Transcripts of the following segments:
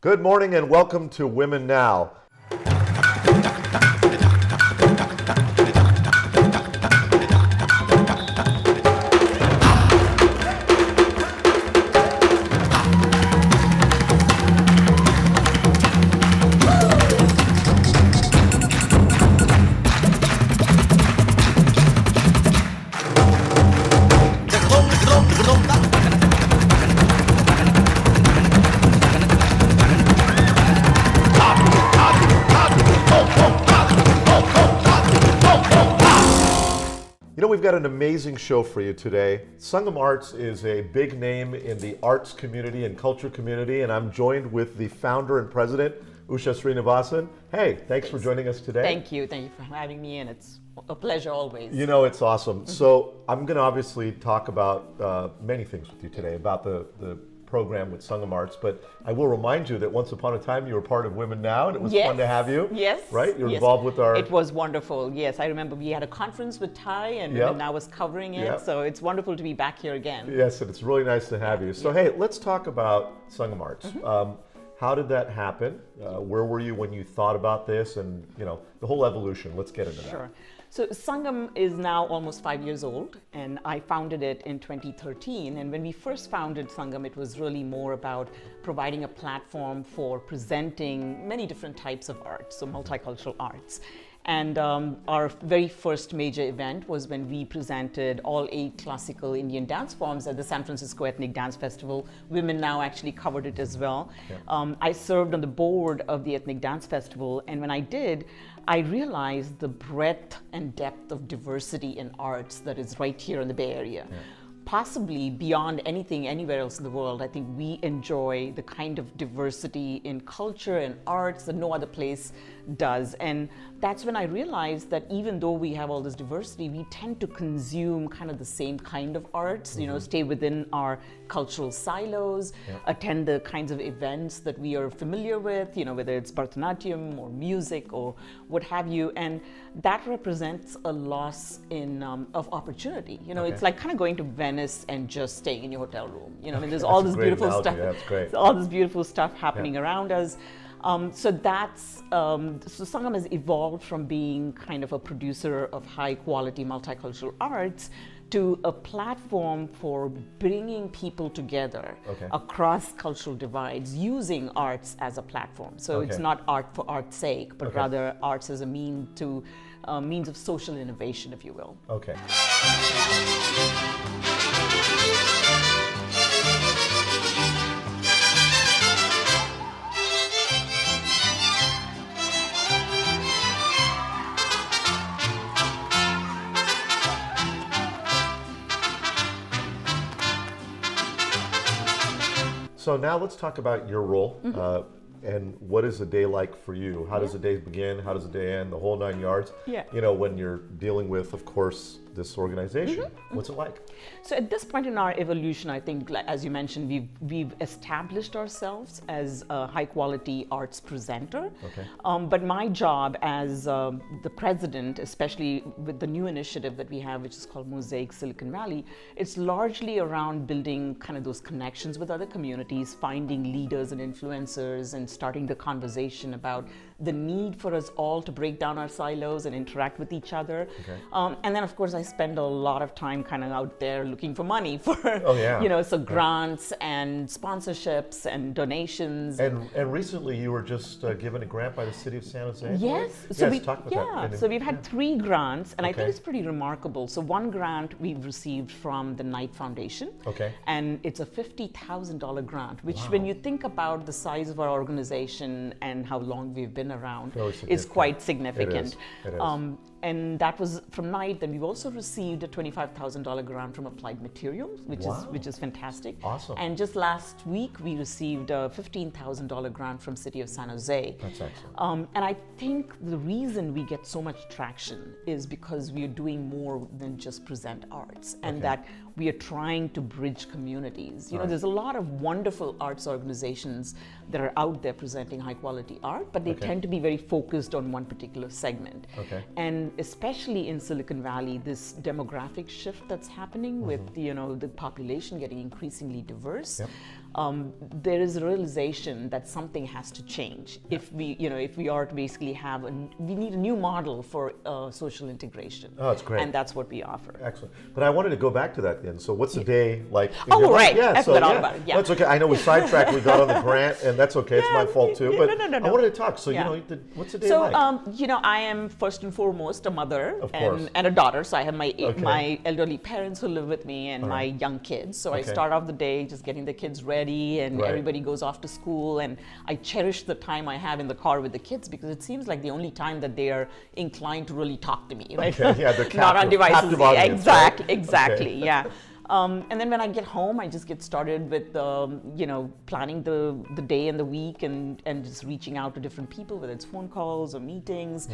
Good morning and welcome to Women Now. You know, we've got an amazing show for you today. Sangam Arts is a big name in the arts community and culture community, and I'm joined with the founder and president, Usha Srinivasan. Hey, thanks for joining us today. Thank you for having me, and it's a pleasure always. You know, it's awesome. So I'm going to obviously talk about many things with you today, about the program with Sangam Arts, but I will remind you that once upon a time you were part of Women Now, and it was fun to have you. Yes. Right? You're yes. involved with our... It was wonderful, yes. I remember we had a conference with Ty, and Women Now was covering it, so it's wonderful to be back here again. Yes, and it's really nice to have you. So hey, let's talk about Sangam Arts. How did that happen? Where were you when you thought about this, and you know, the whole evolution? Let's get into that. Sure. So Sangam is now almost 5 years old, and I founded it in 2013. And when we first founded Sangam, it was really more about providing a platform for presenting many different types of art, so multicultural arts. And our very first major event was when we presented all 8 classical Indian dance forms at the San Francisco Ethnic Dance Festival. Women Now actually covered it as well. I served on the board of the Ethnic Dance Festival, and when I did, I realized the breadth and depth of diversity in arts that is right here in the Bay Area. Possibly beyond anything anywhere else in the world. I think we enjoy the kind of diversity in culture and arts that no other place does. And that's when I realized that even though we have all this diversity, we tend to consume kind of the same kind of arts, you know, stay within our cultural silos, attend the kinds of events that we are familiar with, you know, whether it's Bharatanatyam or music or what have you. And that represents a loss in of opportunity. You know, it's like kind of going to Venice and just staying in your hotel room. You know, I mean, there's all this beautiful stuff. All this beautiful stuff happening around us. So Sangam has evolved from being kind of a producer of high quality multicultural arts to a platform for bringing people together across cultural divides using arts as a platform. So it's not art for art's sake, but rather arts as a means of social innovation, if you will. Okay. So now let's talk about your role and what is a day like for you? How does the day begin? How does the day end? The whole 9 yards. You know, when you're dealing with, of course, this organization. What's it like? So at this point in our evolution, I think, like, as you mentioned, we've established ourselves as a high quality arts presenter. But my job as the president, especially with the new initiative that we have, which is called Mosaic Silicon Valley, it's largely around building kind of those connections with other communities, finding leaders and influencers, and starting the conversation about the need for us all to break down our silos and interact with each other. And then, of course, I spend a lot of time kind of out there looking for money for, you know, so grants and sponsorships and donations. And recently you were just given a grant by the city of San Jose. Yes. So talk about that. So we've had 3 grants, and I think it's pretty remarkable. So one grant we've received from the Knight Foundation. And it's a $50,000 grant, which when you think about the size of our organization and how long we've been around, is quite significant. It is. And that was from Knight. Then we've also received a $25,000 grant from Applied Materials, which is fantastic. Awesome. And just last week we received a $15,000 grant from City of San Jose. That's excellent. And I think the reason we get so much traction is because we are doing more than just present arts, and that we are trying to bridge communities. You know, there's a lot of wonderful arts organizations that are out there presenting high quality art, but they tend to be very focused on one particular segment. And especially in Silicon Valley, this demographic shift that's happening with, you know, the population getting increasingly diverse. there is a realization that something has to change if we are to basically we need a new model for social integration. Oh, that's great. And that's what we offer. Excellent. But I wanted to go back to that then. So what's the day like? in Oh, your life? right. Yeah, I so forgot all yeah, about it. Yeah. that's okay. I know we sidetracked. We got on the grant, and that's okay. It's my fault too. But no. I wanted to talk. So Yeah. what's the day So, like? I am first and foremost a mother Of course. and a daughter. So I have Okay. my elderly parents who live with me and All my right. young kids. So I Okay. start off the day just getting the kids ready, and Right. everybody goes off to school. And I cherish the time I have in the car with the kids because it seems like the only time that they are inclined to really talk to me. Right? Okay, yeah, they're Not on devices. captive audience, right? Exactly. Okay. Yeah. And then when I get home, I just get started with, planning the day and the week and just reaching out to different people, whether it's phone calls or meetings.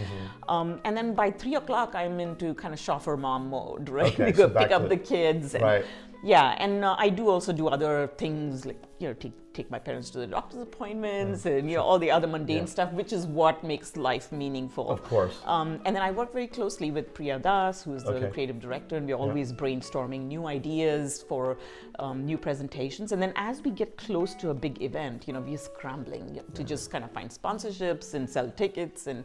And then by 3 o'clock, I'm into kind of chauffeur mom mode, right? Okay, We go so back pick up to- the kids. And, Right. Yeah, and I do also do other things like, take my parents to the doctor's appointments and, all the other mundane Yeah. stuff, which is what makes life meaningful. Of course. And then I work very closely with Priya Das, who's the Okay. creative director, and we're always brainstorming new ideas for new presentations. And then as we get close to a big event, we're scrambling to just kind of find sponsorships and sell tickets and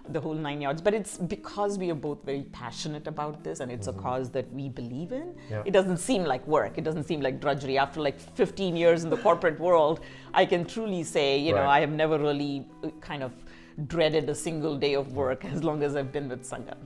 the whole 9 yards. But it's because we are both very passionate about this, and it's a cause that we believe in. Yeah. It doesn't seem like work. It doesn't seem like drudgery. After like 15 years in the corporate world, I can truly say, Right. I have never really kind of dreaded a single day of work as long as I've been with Sangam.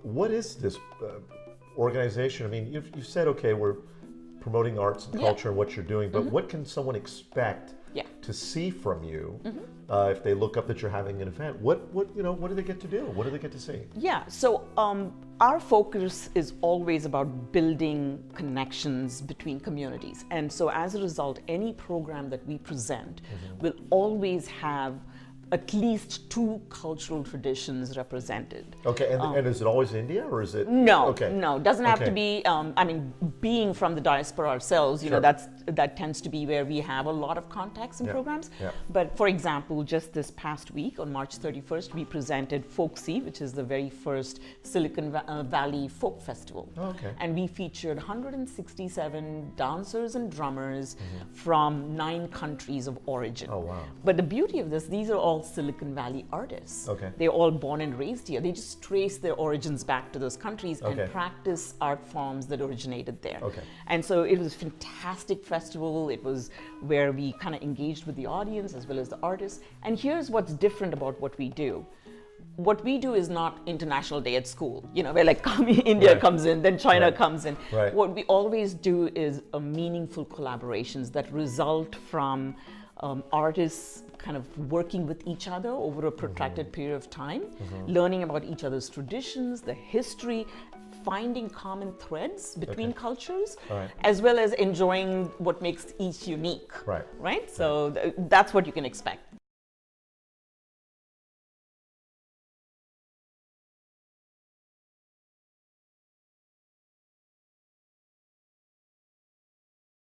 What is this organization? I mean, you've said, okay, we're promoting arts and Yeah. culture and what you're doing, but what can someone expect Yeah. to see from you if they look up that you're having an event? What do they get to do? What do they get to see? Yeah, so our focus is always about building connections between communities. And so as a result, any program that we present will always have at least 2 cultural traditions represented. Okay, and is it always India or is it? No, Okay. no, doesn't have to Okay. be. Being from the diaspora ourselves, Sure. that tends to be where we have a lot of contacts and Yeah, programs. yeah. But for example, just this past week on March 31st, we presented Folksy, which is the very first Silicon Valley Folk Festival. Oh, okay. And we featured 167 dancers and drummers from 9 countries of origin. Oh, wow. But the beauty of this, these are all Silicon Valley artists. Okay. They're all born and raised here. They just trace their origins back to those countries Okay. and practice art forms that originated there. Okay. And so it was a fantastic festival. It was where we kind of engaged with the audience as well as the artists. And here's what's different about what we do. What we do is not International Day at School, where like India Right. comes in, then China Right. comes in. Right. What we always do is a meaningful collaborations that result from artists kind of working with each other over a protracted period of time, learning about each other's traditions, the history, finding common threads between Okay. cultures, All right. as well as enjoying what makes each unique. Right. Right? So that's what you can expect.